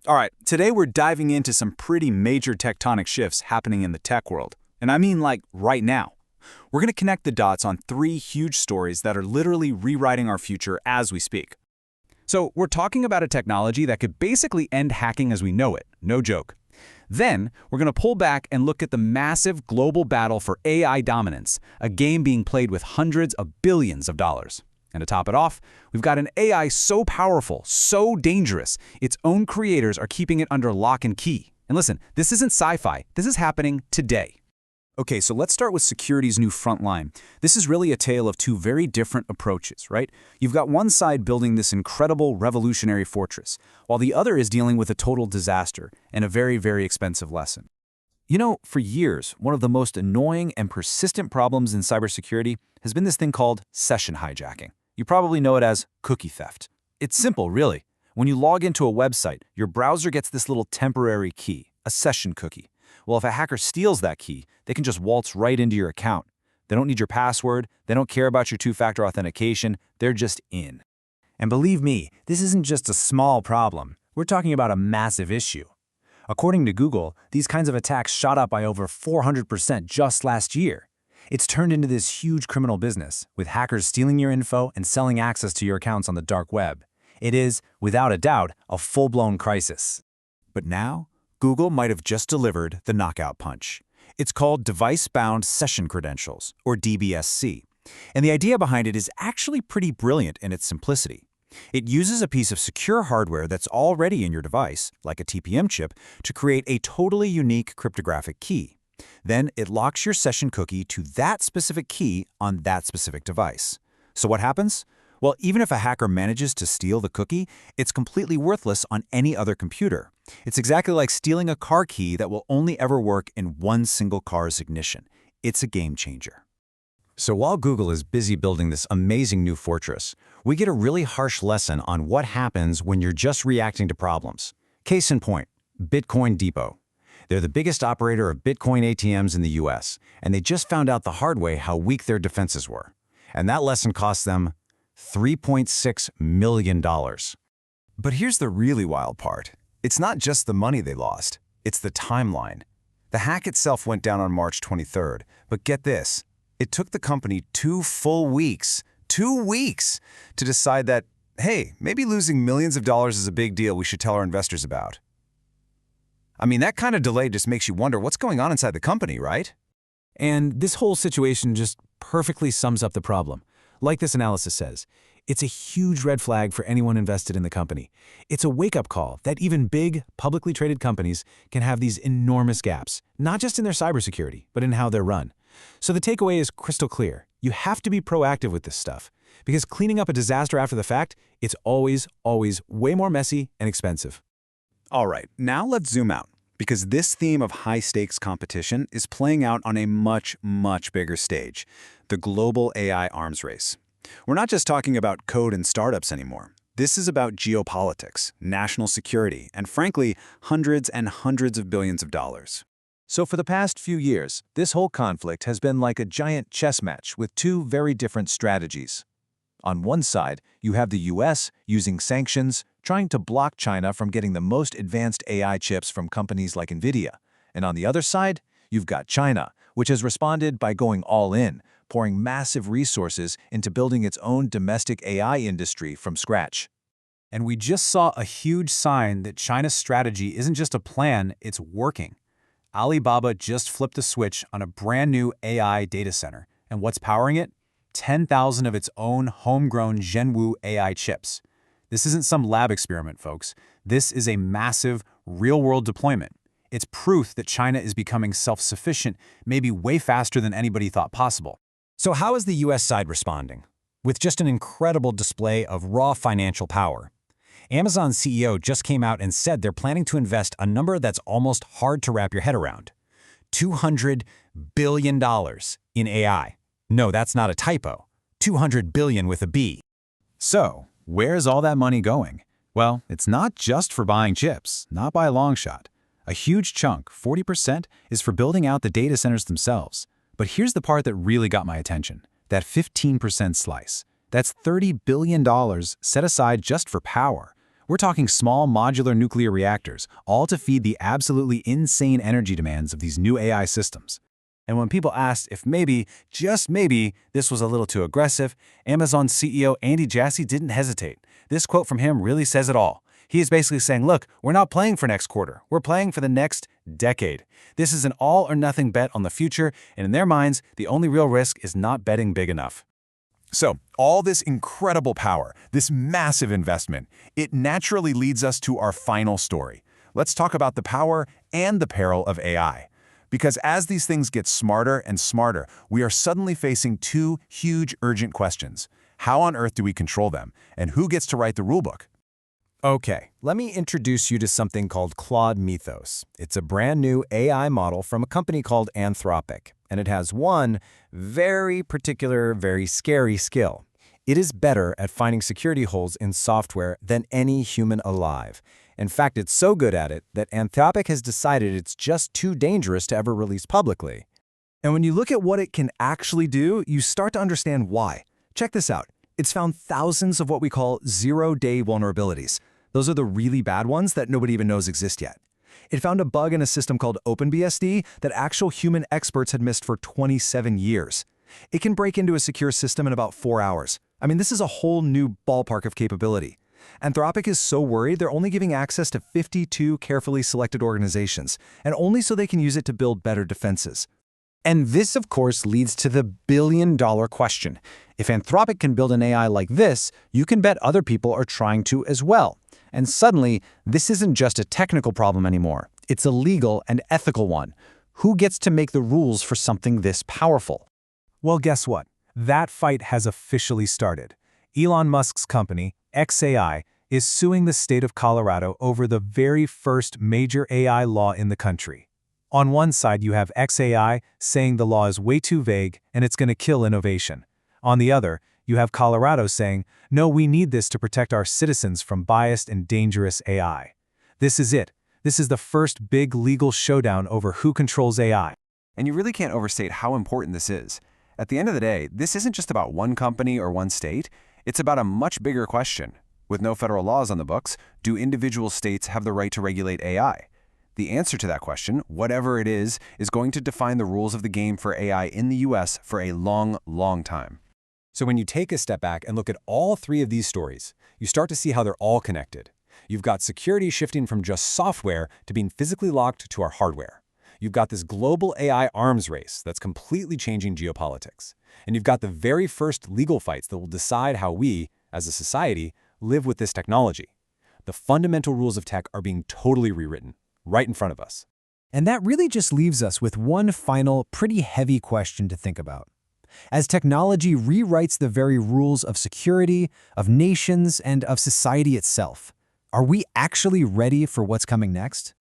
All right, today we're diving into some pretty major tectonic shifts happening in the tech world. And I mean like right now. We're going to connect the dots on three huge stories that are literally rewriting our future as we speak. So we're talking about a technology that could basically end hacking as we know it, no joke. Then we're going to pull back and look at the massive global battle for AI dominance, a game being played with hundreds of billions of dollars. And to top it off, we've got an AI so powerful, so dangerous, its own creators are keeping it under lock and key. And listen, this isn't sci-fi, this is happening today. Okay, so let's start with security's new front line. This is really a tale of two very different approaches, right? You've got one side building this incredible revolutionary fortress, while the other is dealing with a total disaster and a very, very expensive lesson. You know, for years, one of the most annoying and persistent problems in cybersecurity has been this thing called session hijacking. You probably know it as cookie theft. It's simple, really. When you log into a website, your browser gets this little temporary key, a session cookie. Well, if a hacker steals that key, they can just waltz right into your account. They don't need your password, they don't care about your two-factor authentication, they're just in. And believe me, this isn't just a small problem. We're talking about a massive issue. According to Google, these kinds of attacks shot up by over 400% just last year. It's turned into this huge criminal business, with hackers stealing your info and selling access to your accounts on the dark web. It is, without a doubt, a full-blown crisis. But now, Google might have just delivered the knockout punch. It's called Device-Bound Session Credentials, or DBSC. And the idea behind it is actually pretty brilliant in its simplicity. It uses a piece of secure hardware that's already in your device, like a TPM chip, to create a totally unique cryptographic key. Then it locks your session cookie to that specific key on that specific device. So what happens? Well, even if a hacker manages to steal the cookie, it's completely worthless on any other computer. It's exactly like stealing a car key that will only ever work in one single car's ignition. It's a game changer. So while Google is busy building this amazing new fortress, we get a really harsh lesson on what happens when you're just reacting to problems. Case in point, Bitcoin Depot. They're the biggest operator of Bitcoin ATMs in the US, and they just found out the hard way how weak their defenses were. And that lesson cost them $3.6 million. But here's the really wild part. It's not just the money they lost, it's the timeline. The hack itself went down on March 23rd, but get this, it took the company 2 full weeks, 2 weeks, to decide that, hey, maybe losing millions of dollars is a big deal we should tell our investors about. I mean, that kind of delay just makes you wonder what's going on inside the company, right? And this whole situation just perfectly sums up the problem. Like this analysis says, it's a huge red flag for anyone invested in the company. It's a wake-up call that even big, publicly traded companies can have these enormous gaps, not just in their cybersecurity, but in how they're run. So the takeaway is crystal clear. You have to be proactive with this stuff, because cleaning up a disaster after the fact, it's always way more messy and expensive. All right, now let's zoom out, because this theme of high-stakes competition is playing out on a much, much bigger stage, the global AI arms race. We're not just talking about code and startups anymore. This is about geopolitics, national security, and frankly, hundreds and hundreds of billions of dollars. So for the past few years, this whole conflict has been like a giant chess match with two very different strategies. On one side, you have the US using sanctions, trying to block China from getting the most advanced AI chips from companies like NVIDIA. And on the other side, you've got China, which has responded by going all in, pouring massive resources into building its own domestic AI industry from scratch. And we just saw a huge sign that China's strategy isn't just a plan, it's working. Alibaba just flipped the switch on a brand new AI data center. And what's powering it? 10,000 of its own homegrown Zhenwu AI chips. This isn't some lab experiment, folks. This is a massive, real-world deployment. It's proof that China is becoming self-sufficient, maybe way faster than anybody thought possible. So how is the US side responding? With just an incredible display of raw financial power. Amazon's CEO just came out and said they're planning to invest a number that's almost hard to wrap your head around. $200 billion in AI. No, that's not a typo. 200 billion with a B. So, where's all that money going? Well, it's not just for buying chips, not by a long shot. A huge chunk, 40%, is for building out the data centers themselves. But here's the part that really got my attention, that 15% slice. That's $30 billion set aside just for power, We're talking small modular nuclear reactors, all to feed the absolutely insane energy demands of these new AI systems. And when people asked if maybe, just maybe, this was a little too aggressive, Amazon CEO Andy Jassy didn't hesitate. This quote from him really says it all. He is basically saying, look, we're not playing for next quarter. We're playing for the next decade. This is an all-or-nothing bet on the future, and in their minds, the only real risk is not betting big enough. So, all this incredible power, this massive investment, it naturally leads us to our final story. Let's talk about the power and the peril of AI. Because as these things get smarter and smarter, we are suddenly facing two huge urgent questions. How on earth do we control them? And who gets to write the rulebook? Okay, let me introduce you to something called Claude Mythos. It's a brand new AI model from a company called Anthropic, and it has one very particular, very scary skill. It is better at finding security holes in software than any human alive. In fact, it's so good at it that Anthropic has decided it's just too dangerous to ever release publicly. And when you look at what it can actually do, you start to understand why. Check this out. It's found thousands of what we call zero-day vulnerabilities. Those are the really bad ones that nobody even knows exist yet. It found a bug in a system called OpenBSD that actual human experts had missed for 27 years. It can break into a secure system in about 4 hours. I mean, this is a whole new ballpark of capability. Anthropic is so worried they're only giving access to 52 carefully selected organizations, and only so they can use it to build better defenses. And this, of course, leads to the billion-dollar question. If Anthropic can build an AI like this, you can bet other people are trying to as well. And suddenly, this isn't just a technical problem anymore. It's a legal and ethical one. Who gets to make the rules for something this powerful? Well, guess what? That fight has officially started. Elon Musk's company, xAI, is suing the state of Colorado over the very first major AI law in the country. On one side, you have xAI saying the law is way too vague and it's going to kill innovation. On the other, you have Colorado saying, no, we need this to protect our citizens from biased and dangerous AI. This is it. This is the first big legal showdown over who controls AI. And you really can't overstate how important this is. At the end of the day, this isn't just about one company or one state. It's about a much bigger question. With no federal laws on the books, do individual states have the right to regulate AI? The answer to that question, whatever it is going to define the rules of the game for AI in the US for a long, long time. So when you take a step back and look at all three of these stories, you start to see how they're all connected. You've got security shifting from just software to being physically locked to our hardware. You've got this global AI arms race that's completely changing geopolitics. And you've got the very first legal fights that will decide how we, as a society, live with this technology. The fundamental rules of tech are being totally rewritten, right in front of us. And that really just leaves us with one final, pretty heavy question to think about. As technology rewrites the very rules of security, of nations, and of society itself, are we actually ready for what's coming next?